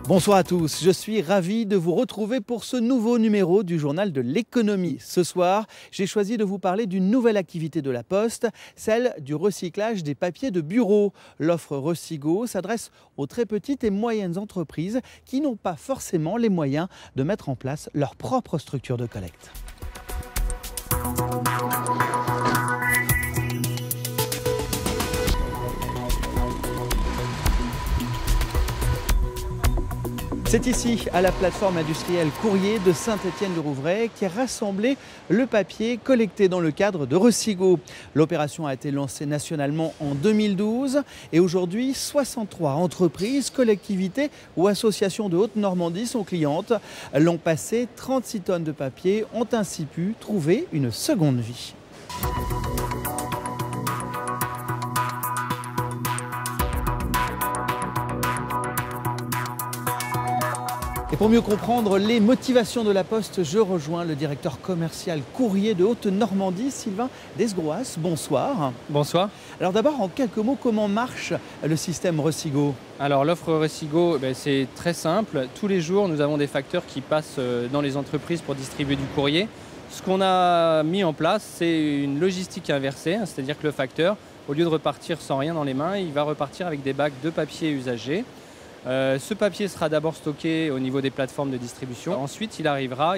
Bonsoir à tous, je suis ravi de vous retrouver pour ce nouveau numéro du journal de l'économie. Ce soir, j'ai choisi de vous parler d'une nouvelle activité de la Poste, celle du recyclage des papiers de bureau. L'offre Recigo s'adresse aux très petites et moyennes entreprises qui n'ont pas forcément les moyens de mettre en place leur propre structure de collecte. C'est ici, à la plateforme industrielle Courrier de Saint-Étienne-du-Rouvray, qui a rassemblé le papier collecté dans le cadre de Recigo. L'opération a été lancée nationalement en 2012 et aujourd'hui, 63 entreprises, collectivités ou associations de Haute-Normandie sont clientes. L'an passé, 36 tonnes de papier ont ainsi pu trouver une seconde vie. Et pour mieux comprendre les motivations de la Poste, je rejoins le directeur commercial Courrier de Haute-Normandie, Sylvain Desgroas. Bonsoir. Bonsoir. Alors d'abord, en quelques mots, comment marche le système Recigo ? Alors l'offre Recigo, c'est très simple. Tous les jours, nous avons des facteurs qui passent dans les entreprises pour distribuer du courrier. Ce qu'on a mis en place, c'est une logistique inversée, c'est-à-dire que le facteur, au lieu de repartir sans rien dans les mains, il va repartir avec des bacs de papier usagés. Ce papier sera d'abord stocké au niveau des plateformes de distribution. Ensuite, il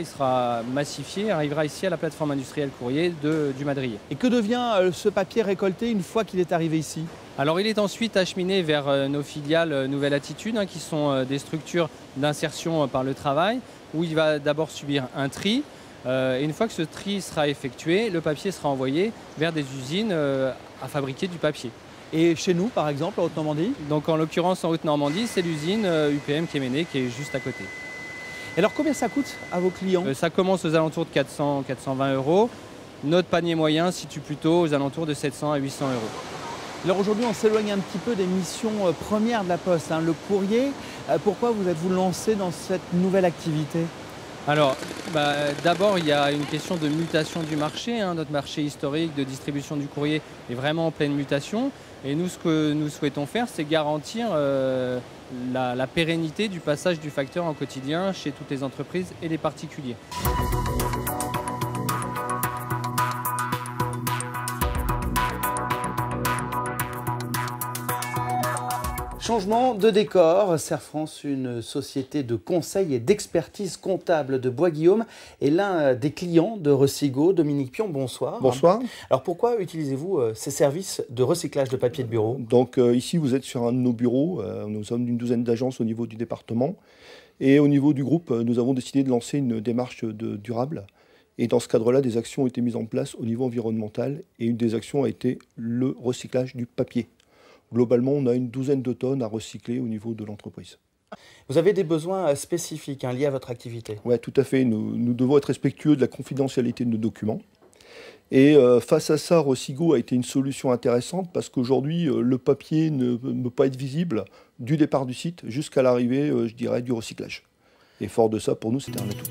sera massifié, il arrivera ici à la plateforme industrielle Courrier du Madrier. Et que devient ce papier récolté une fois qu'il est arrivé ici ? Alors, il est ensuite acheminé vers nos filiales Nouvelle Attitude, qui sont des structures d'insertion par le travail, où il va d'abord subir un tri. Et une fois que ce tri sera effectué, le papier sera envoyé vers des usines à fabriquer du papier. Et chez nous, par exemple, en Haute-Normandie ? Donc en l'occurrence en Haute-Normandie, c'est l'usine UPM Kéméné qui est juste à côté. Et alors combien ça coûte à vos clients ? Ça commence aux alentours de 400-420 €. Notre panier moyen se situe plutôt aux alentours de 700 à 800 €. Alors aujourd'hui, on s'éloigne un petit peu des missions premières de la Poste, le courrier. Pourquoi vous êtes-vous lancé dans cette nouvelle activité ? Alors, d'abord, il y a une question de mutation du marché. Notre marché historique de distribution du courrier est vraiment en pleine mutation. Et nous, ce que nous souhaitons faire, c'est garantir la pérennité du passage du facteur en quotidien chez toutes les entreprises et les particuliers. Changement de décor, Serre France, une société de conseil et d'expertise comptable de Bois-Guillaume, est l'un des clients de Recigo. Dominique Pion, bonsoir. Bonsoir. Alors pourquoi utilisez-vous ces services de recyclage de papier de bureau ? Donc ici vous êtes sur un de nos bureaux, nous sommes d'une douzaine d'agences au niveau du département et au niveau du groupe nous avons décidé de lancer une démarche durable et dans ce cadre-là des actions ont été mises en place au niveau environnemental et une des actions a été le recyclage du papier. Globalement, on a une douzaine de tonnes à recycler au niveau de l'entreprise. Vous avez des besoins spécifiques liés à votre activité ? Oui, tout à fait. Nous devons être respectueux de la confidentialité de nos documents. Et face à ça, Recigo a été une solution intéressante parce qu'aujourd'hui, le papier ne peut pas être visible du départ du site jusqu'à l'arrivée, je dirais, du recyclage. Et fort de ça, pour nous, c'était un atout.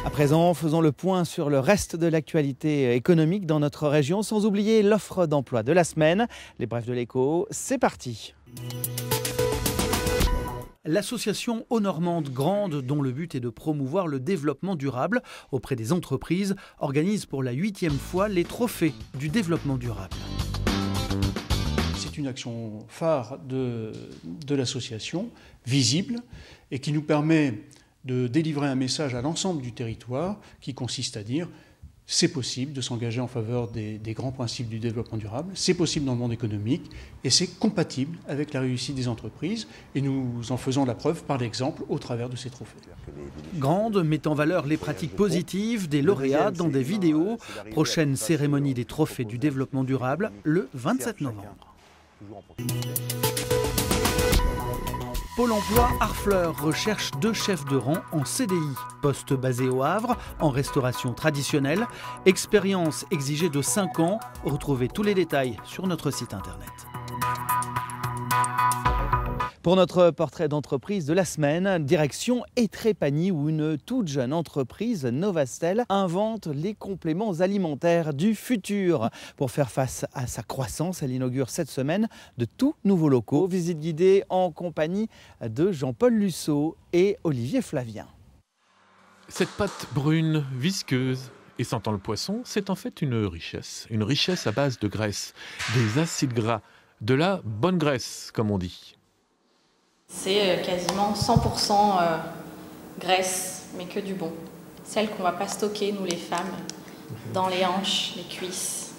À présent, faisons le point sur le reste de l'actualité économique dans notre région, sans oublier l'offre d'emploi de la semaine. Les brefs de l'écho, c'est parti. L'association Haute-Normandie Grande, dont le but est de promouvoir le développement durable auprès des entreprises, organise pour la 8e fois les trophées du développement durable. C'est une action phare de l'association, visible, et qui nous permet de délivrer un message à l'ensemble du territoire qui consiste à dire c'est possible de s'engager en faveur des grands principes du développement durable, c'est possible dans le monde économique et c'est compatible avec la réussite des entreprises et nous en faisons la preuve par l'exemple au travers de ces trophées. Grande met en valeur les pratiques positives des lauréats dans des vidéos. Prochaine cérémonie des trophées du développement durable le 27 novembre. Pôle emploi Harfleur recherche 2 chefs de rang en CDI. Poste basé au Havre, en restauration traditionnelle. Expérience exigée de 5 ans. Retrouvez tous les détails sur notre site internet. Pour notre portrait d'entreprise de la semaine, direction Étrépagny où une toute jeune entreprise, Novastel, invente les compléments alimentaires du futur. Pour faire face à sa croissance, elle inaugure cette semaine de tout nouveaux locaux. Visite guidée en compagnie de Jean-Paul Lusseau et Olivier Flavien. Cette pâte brune, visqueuse et sentant le poisson, c'est en fait une richesse à base de graisse, des acides gras, de la bonne graisse comme on dit. C'est quasiment 100% graisse, mais que du bon. Celle qu'on ne va pas stocker, nous les femmes, dans les hanches, les cuisses.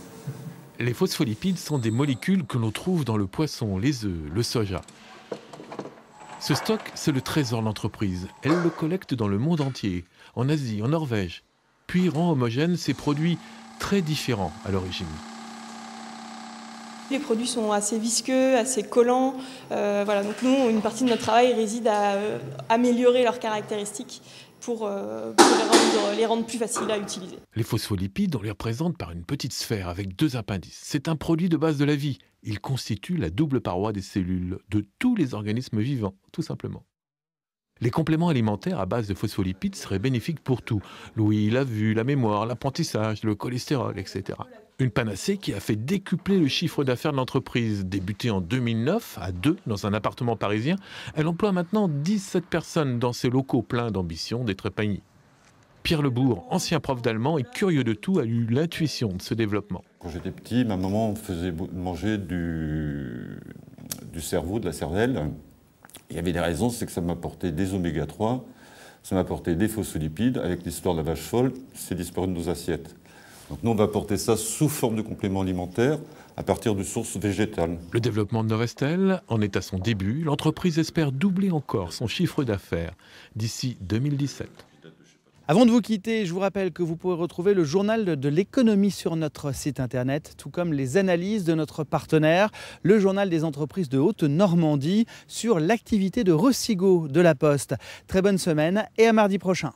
Les phospholipides sont des molécules que l'on trouve dans le poisson, les œufs, le soja. Ce stock, c'est le trésor de l'entreprise. Elle le collecte dans le monde entier, en Asie, en Norvège, puis rend homogènes ces produits très différents à l'origine. Les produits sont assez visqueux, assez collants. Voilà, donc nous, une partie de notre travail réside à améliorer leurs caractéristiques pour les rendre plus faciles à utiliser. Les phospholipides, on les représente par une petite sphère avec 2 appendices. C'est un produit de base de la vie. Il constitue la double paroi des cellules de tous les organismes vivants, tout simplement. Les compléments alimentaires à base de phospholipides seraient bénéfiques pour tout. L'ouïe, la vue, la mémoire, l'apprentissage, le cholestérol, etc. Une panacée qui a fait décupler le chiffre d'affaires de l'entreprise. Débutée en 2009, à 2, dans un appartement parisien, elle emploie maintenant 17 personnes dans ses locaux pleins d'ambition d'Étrépagny. Pierre Lebourg, ancien prof d'allemand et curieux de tout, a eu l'intuition de ce développement. Quand j'étais petit, ma maman me faisait manger du cerveau, de la cervelle. Il y avait des raisons, c'est que ça m'apportait des oméga-3, ça m'apportait des phospholipides. Avec l'histoire de la vache folle, c'est disparu de nos assiettes. Donc nous, on va apporter ça sous forme de complément alimentaire à partir de sources végétales. Le développement de Novastel en est à son début. L'entreprise espère doubler encore son chiffre d'affaires d'ici 2017. Avant de vous quitter, je vous rappelle que vous pourrez retrouver le journal de l'économie sur notre site internet, tout comme les analyses de notre partenaire, le journal des entreprises de Haute-Normandie, sur l'activité de Rosigo de la Poste. Très bonne semaine et à mardi prochain.